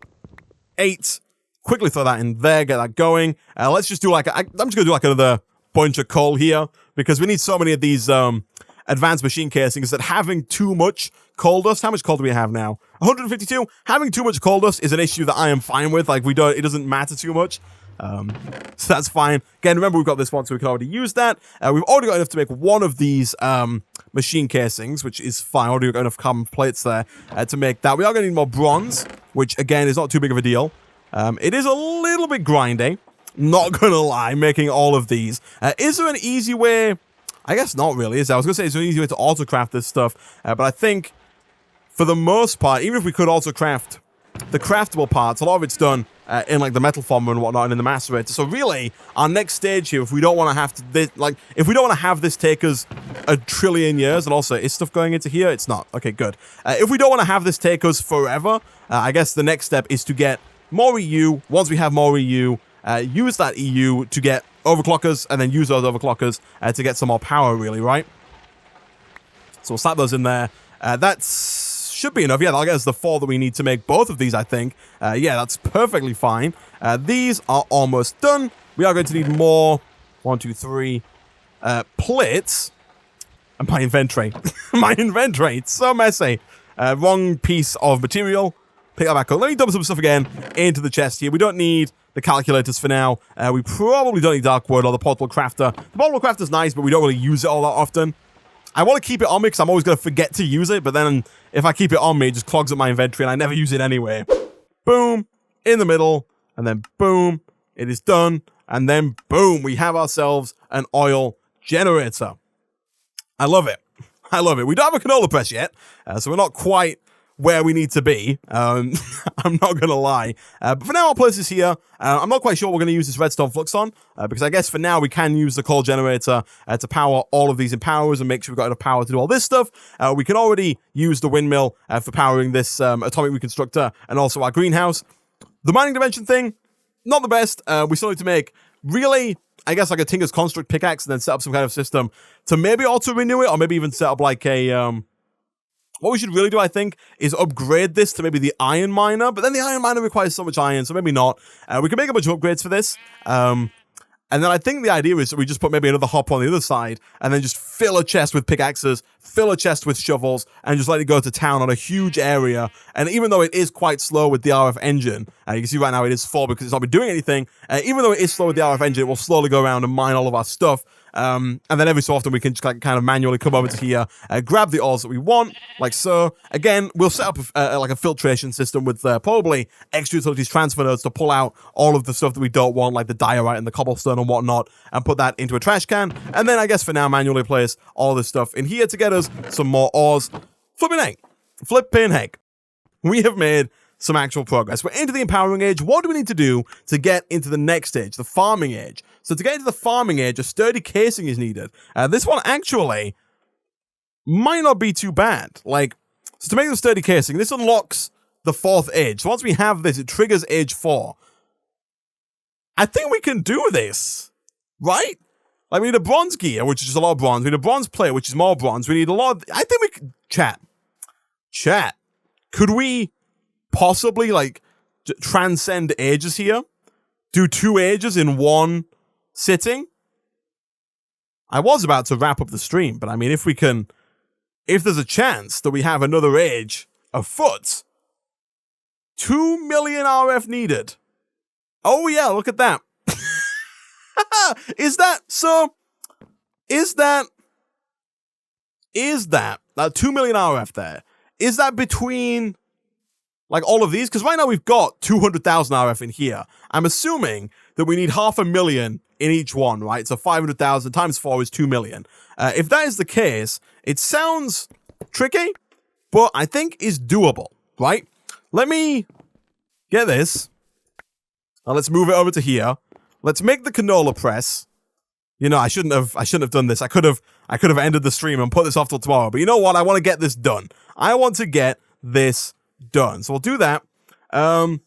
8. Quickly throw that in there, get that going. Let's just do I'm just going to do like another bunch of coal here because we need so many of these advanced machine casings that having too much coal dust. How much coal do we have now? 152. Having too much coal dust is an issue that I am fine with. Like it doesn't matter too much. So that's fine. Again, remember we've got this one, so we can already use that. We've already got enough to make 1 of these machine casings, which is fine. Already got enough carbon plates there to make that. We are going to need more bronze, which again is not too big of a deal. It is a little bit grindy, not gonna lie, making all of these. Is there an easy way? I guess not really, is there? I was gonna say, is there an easy way to auto-craft this stuff? But I think, for the most part, even if we could auto-craft the craftable parts, a lot of it's done in like the metal former and whatnot, and in the macerator. So really, our next stage here, if we don't want to have to, if we don't want to have this take us a trillion years, and also, is stuff going into here? It's not. Okay, good. If we don't want to have this take us forever, I guess the next step is to get more EU. Once we have more EU, use that EU to get overclockers, and then use those overclockers to get some more power, really, right? So we'll slap those in there. That should be enough. Yeah, that'll get us the 4 that we need to make both of these, I think. Yeah, that's perfectly fine. These are almost done. We are going to need more. 1, 2, 3 plates. And my inventory. My inventory. It's so messy. Wrong piece of material. Pick that back up. Let me dump some stuff again into the chest here. We don't need the calculators for now. We probably don't need Darkwood or the Portable Crafter. The Portable Crafter's nice, but we don't really use it all that often. I want to keep it on me because I'm always going to forget to use it, but then if I keep it on me, it just clogs up my inventory and I never use it anyway. Boom, in the middle, and then boom, it is done, and then boom, we have ourselves an oil generator. I love it. I love it. We don't have a canola press yet, so we're not quite where we need to be. I'm not gonna lie. But for now, I'll place this here. I'm not quite sure what we're gonna use this redstone flux on, because I guess for now we can use the coal generator to power all of these empowers and make sure we've got enough power to do all this stuff. We can already use the windmill for powering this atomic reconstructor and also our greenhouse. The mining dimension thing, not the best. We still need to make really, I guess, like a Tinker's Construct pickaxe and then set up some kind of system to maybe auto-renew it, or maybe even set up like a what we should really do, I think, is upgrade this to maybe the iron miner, but then the iron miner requires so much iron, so maybe not. We can make a bunch of upgrades for this. And then I think the idea is that we just put maybe another hop on the other side and then just fill a chest with pickaxes, fill a chest with shovels, and just let it go to town on a huge area. And even though it is quite slow with the RF engine, you can see right now it is full because it's not been doing anything. Even though it is slow with the RF engine, it will slowly go around and mine all of our stuff. And then every so often we can just kind of manually come over to here, grab the ores that we want, like so. Again, we'll set up like a filtration system with probably extra utilities transfer nodes to pull out all of the stuff that we don't want, like the diorite and the cobblestone and whatnot, and put that into a trash can. And then I guess for now, manually place all this stuff in here to get us some more ores. Flipping heck. We have made some actual progress. We're into the empowering age. What do we need to do to get into the next age, the farming age? So to get into the farming age, a sturdy casing is needed. This one actually might not be too bad. Like, so to make the sturdy casing, this unlocks the 4th age. So once we have this, it triggers age 4. I think we can do this, right? Like, we need a bronze gear, which is just a lot of bronze. We need a bronze plate, which is more bronze. We need a lot of... I think we could... Chat. Could we possibly, like, transcend ages here? Do 2 ages in one sitting? I was about to wrap up the stream, but I mean, if we can... If there's a chance that we have another age afoot, 2 million RF needed. Oh yeah, look at that. Is that 2 million RF there? Is that between like all of these? Because right now we've got 200,000 RF in here. I'm assuming that we need 500,000 in each one, right? So 500,000 times 4 is 2 million. If that is the case, it sounds tricky, but I think is doable, right? Let me get this. Now let's move it over to here. Let's make the canola press. You know, I shouldn't have done this. I could have ended the stream and put this off till tomorrow. But you know what? I want to get this done. I want to get this done. So we'll do that. A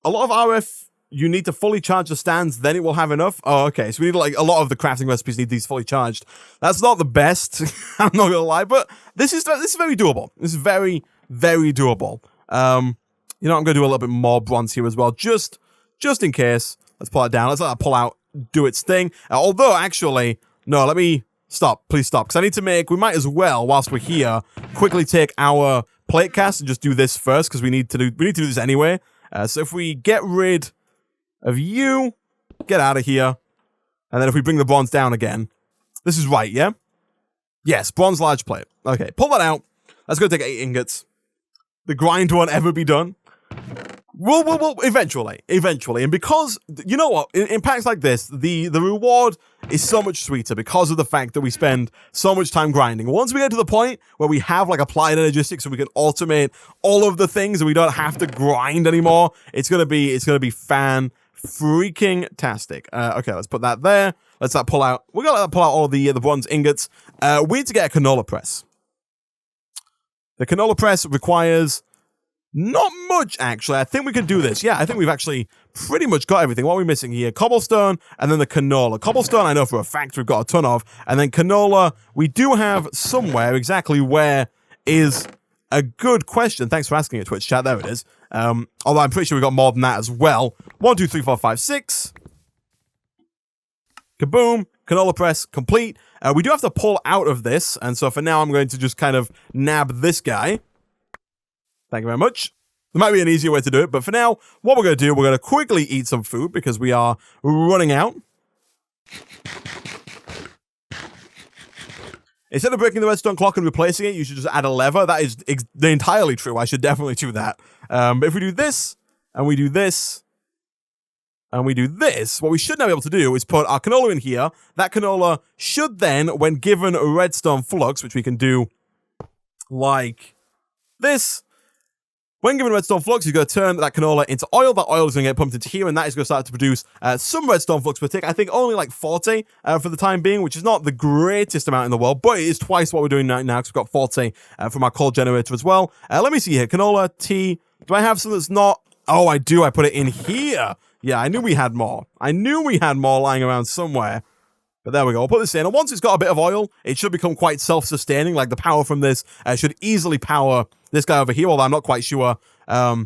lot of RF, you need to fully charge the stands, then it will have enough. Oh, okay. So we need like a lot of the crafting recipes need these fully charged. That's not the best. I'm not gonna lie, but this is very doable. This is very, very doable. You know, I'm gonna do a little bit more bronze here as well, just in case. Let's pull it down. Let's let that pull out, do its thing. Although, actually, no, let me stop. Please stop. Because I need to we might as well, whilst we're here, quickly take our plate cast and just do this first, because we need to do this anyway. So if we get rid of you, get out of here. And then if we bring the bronze down again, this is right, yeah? Yes, bronze large plate. Okay, pull that out. Let's go take 8 ingots. The grind won't ever be done. Well, eventually. And because, you know what, in packs like this, the reward is so much sweeter because of the fact that we spend so much time grinding. Once we get to the point where we have like applied energistics so we can automate all of the things and we don't have to grind anymore, it's gonna be fan freaking tastic. Okay, let's put that there. Let's pull out. We're gonna pull out all the bronze ingots. We need to get a canola press. The canola press requires not much, actually. I think we can do this. Yeah, I think we've actually pretty much got everything. What are we missing here? Cobblestone and then the canola. Cobblestone, I know for a fact we've got a ton of. And then canola, we do have somewhere. Exactly where is a good question. Thanks for asking it, Twitch chat. There it is. Although I'm pretty sure we've got more than that as well. 1, 2, 3, 4, 5, 6. Kaboom. Canola press complete. We do have to pull out of this. And so for now, I'm going to just kind of nab this guy. Thank you very much. There might be an easier way to do it, but for now, what we're going to do, we're going to quickly eat some food because we are running out. Instead of breaking the redstone clock and replacing it, you should just add a lever. That is entirely true. I should definitely do that. But if we do this, and we do this, and we do this, what we should now be able to do is put our canola in here. That canola should then, when given a redstone flux, which we can do like this, when given redstone flux, you're going to turn that canola into oil. That oil is going to get pumped into here, and that is going to start to produce some redstone flux per tick. I think only like 40 for the time being, which is not the greatest amount in the world, but it is twice what we're doing now because we've got 40 from our coal generator as well. Let me see here. Canola, tea. Do I have some that's not? Oh, I do. I put it in here. Yeah, I knew we had more. I knew we had more lying around somewhere. But there we go. I'll put this in. And once it's got a bit of oil, it should become quite self-sustaining. Like the power from this should easily power this guy over here, although I'm not quite sure how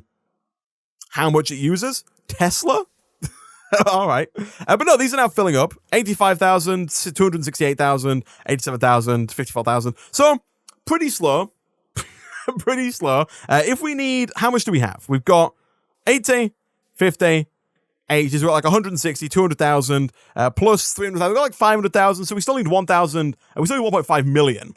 much it uses. Tesla? All right. But no, these are now filling up. 85,000, 268,000, 87,000, 54,000. So, pretty slow. Pretty slow. If we need... How much do we have? We've got 80, 50... 80, so we're like 160, 200,000, plus 300,000. We've got like 500,000, so we still need 1,000, we still need 1.5 million,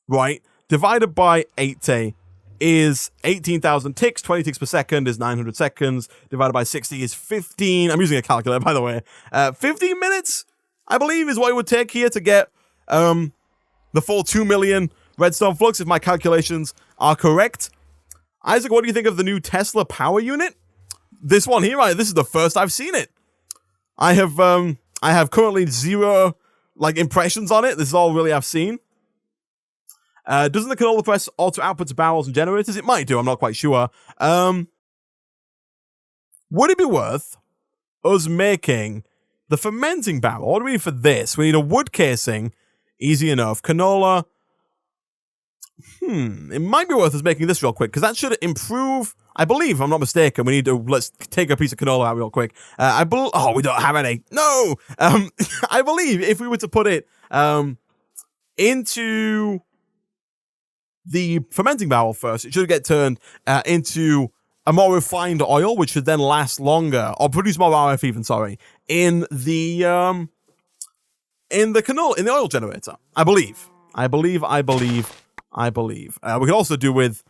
right? Divided by 80 is 18,000 ticks, 20 ticks per second is 900 seconds, divided by 60 is 15, I'm using a calculator, by the way, 15 minutes, I believe, is what it would take here to get the full 2 million redstone flux, if my calculations are correct. Isaac, what do you think of the new Tesla power unit? This one here, this is the first I've seen it. I have currently 0 like impressions on it. This is all really I've seen. Doesn't the canola press auto output to barrels and generators? It might do. I'm not quite sure. Would it be worth us making the fermenting barrel? What do we need for this? We need a wood casing. Easy enough. Canola. It might be worth us making this real quick, because that should improve, I believe, if I'm not mistaken. We need to, let's take a piece of canola out real quick. Oh, we don't have any. No! I believe if we were to put it into the fermenting barrel first, it should get turned into a more refined oil, which should then last longer, or produce more RF even, sorry, in the canola, in the oil generator. I believe. We could also do with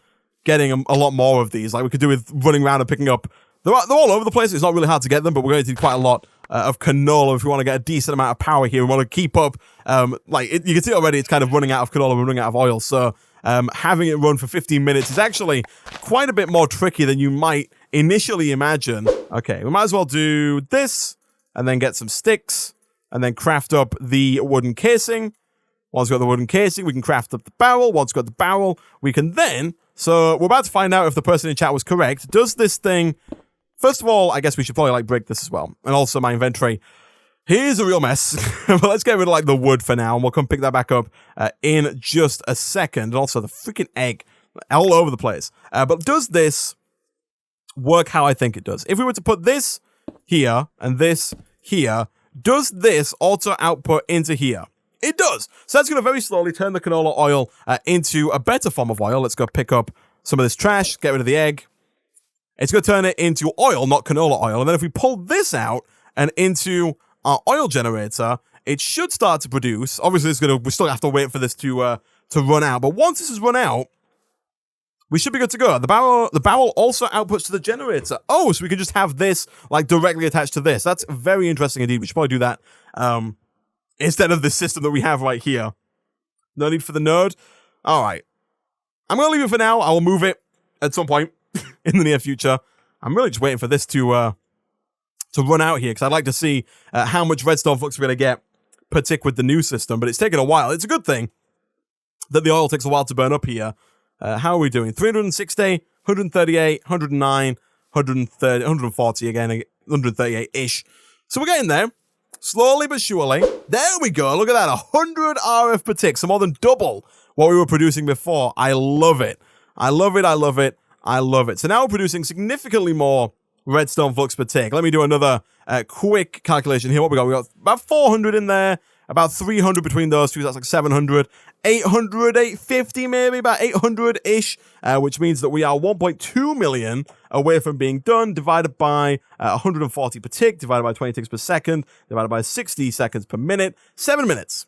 getting a lot more of these. Like, we could do with running around and picking up. They're all over the place. It's not really hard to get them, but we're going to need quite a lot of canola if we want to get a decent amount of power here. We want to keep up. You can see already it's kind of running out of canola, we're running out of oil. So having it run for 15 minutes is actually quite a bit more tricky than you might initially imagine. Okay, we might as well do this and then get some sticks and then craft up the wooden casing. Once we've got the wooden casing, we can craft up the barrel. Once we've got the barrel, we can then... So we're about to find out if the person in chat was correct. Does this thing... First of all, I guess we should probably break this as well. And also my inventory. Here's a real mess. But let's get rid of the wood for now. And we'll come pick that back up in just a second. And also the freaking egg. All over the place. But does this work how I think it does? If we were to put this here and this here, does this auto output into here? It does. So that's going to very slowly turn the canola oil into a better form of oil. Let's go pick up some of this trash, get rid of the egg. It's going to turn it into oil, not canola oil. And then if we pull this out and into our oil generator, it should start to produce. Obviously, we still have to wait for this to run out. But once this has run out, we should be good to go. The barrel also outputs to the generator. Oh, so we can just have this directly attached to this. That's very interesting indeed. We should probably do that. Instead of the system that we have right here. No need for the node. All right. I'm going to leave it for now. I will move it at some point in the near future. I'm really just waiting for this to run out here, because I'd like to see how much redstone flux we're going to get per tick with the new system, but it's taken a while. It's a good thing that the oil takes a while to burn up here. How are we doing? 360, 138, 109, 130, 140 again, 138-ish. So we're getting there. Slowly but surely. There we go. Look at that. 100 RF per tick. So more than double what we were producing before. I love it. I love it. I love it. I love it. So now we're producing significantly more redstone flux per tick. Let me do another quick calculation here. What we got? We got about 400 in there. About 300 between those two. That's 700. 800, 850 maybe. About 800-ish. Which means that we are 1.2 million away from being done. Divided by 140 per tick. Divided by 20 ticks per second. Divided by 60 seconds per minute. 7 minutes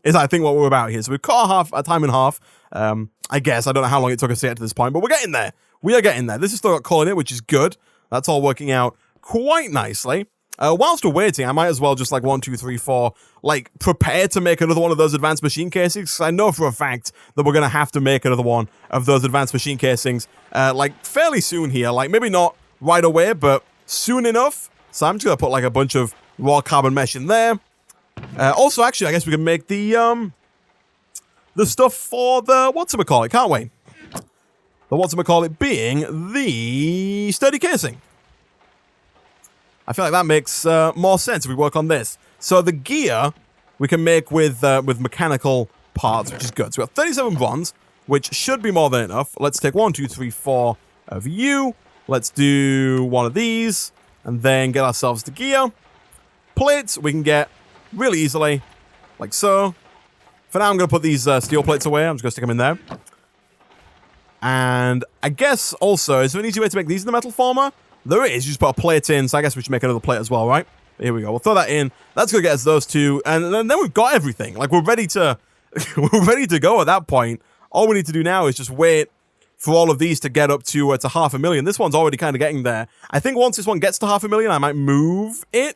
is, I think, what we're about here. So we've cut our time in half. I guess. I don't know how long it took us to get to this point. But we're getting there. We are getting there. This is still got coal in it, which is good. That's all working out quite nicely. Whilst we're waiting, I might as well just 1, 2, 3, 4, prepare to make another one of those advanced machine casings. Because I know for a fact that we're going to have to make another one of those advanced machine casings, fairly soon here. Maybe not right away, but soon enough. So I'm just going to put a bunch of raw carbon mesh in there. Also, actually, I guess we can make the stuff for the whatchamacallit, can't we? The whatchamacallit being the sturdy casing. I feel like that makes more sense if we work on this. So the gear we can make with mechanical parts, which is good. So we've got 37 bronze, which should be more than enough. Let's take 1, 2, 3, 4 of you. Let's do one of these, and then get ourselves the gear. Plates we can get really easily, like so. For now, I'm going to put these steel plates away. I'm just going to stick them in there. And I guess also, is there an easy way to make these in the metal former? There is. You just put a plate in, so I guess we should make another plate as well, right? Here we go. We'll throw that in. That's going to get us those two. And then we've got everything. We're ready to we're ready to go at that point. All we need to do now is just wait for all of these to get up to 500,000. This one's already kind of getting there. I think once this one gets to 500,000, I might move it.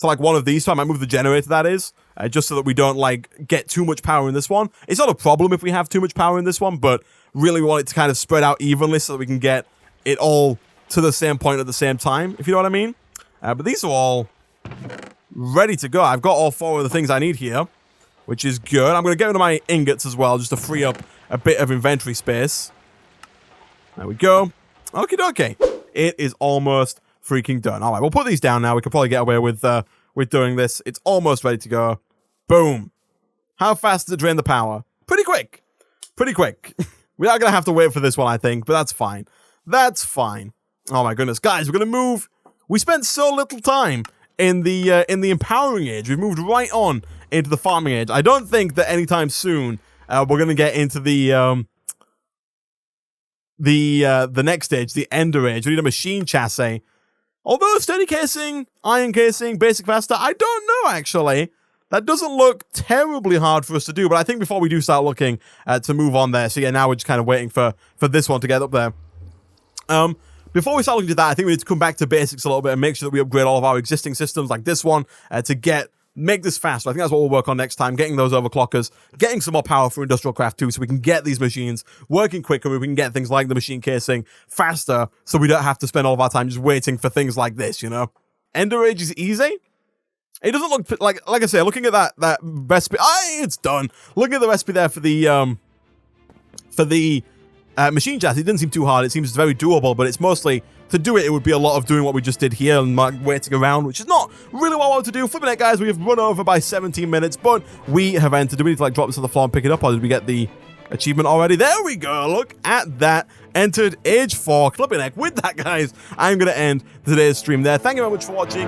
to like one of these. So I might move the generator, that is, just so that we don't like get too much power in this one. It's not a problem if we have too much power in this one, but really we want it to kind of spread out evenly so that we can get it all to the same point at the same time, if you know what I mean. But these are all ready to go. I've got all 4 of the things I need here, which is good. I'm going to get rid of my ingots as well, just to free up a bit of inventory space. There we go. Okie dokie. It is almost freaking done. All right, we'll put these down now. We could probably get away with doing this. It's almost ready to go. Boom. How fast does it drain the power? Pretty quick. Pretty quick. We are going to have to wait for this one, I think, but that's fine. That's fine. Oh my goodness. Guys, we're going to move. We spent so little time in the empowering age. We've moved right on into the farming age. I don't think that anytime soon we're going to get into the next stage, the ender age. We need a machine chassis. Although sturdy casing, iron casing, basic faster, I don't know actually. That doesn't look terribly hard for us to do, but I think before we do start looking to move on there. So yeah, now we're just kind of waiting for this one to get up there. Before we start looking at that, I think we need to come back to basics a little bit and make sure that we upgrade all of our existing systems like this one to make this faster. I think that's what we'll work on next time, getting those overclockers, getting some more power for Industrial Craft 2 so we can get these machines working quicker, we can get things like the machine casing faster so we don't have to spend all of our time just waiting for things like this, you know? Ender Age is easy. It doesn't look like I say, looking at that recipe, it's done. Looking at the recipe there for the machine chassis, it didn't seem too hard. It seems very doable, but it's mostly to do it would be a lot of doing what we just did here and waiting around, which is not really what I want to do. Flipping it, guys, we have run over by 17 minutes, but we have entered. Do we need to like drop this on the floor and pick it up, or did we get the achievement already? There we go. Look at that. Entered age 4. Flipping heck. With that, guys, I'm going to end today's stream there. Thank you very much for watching.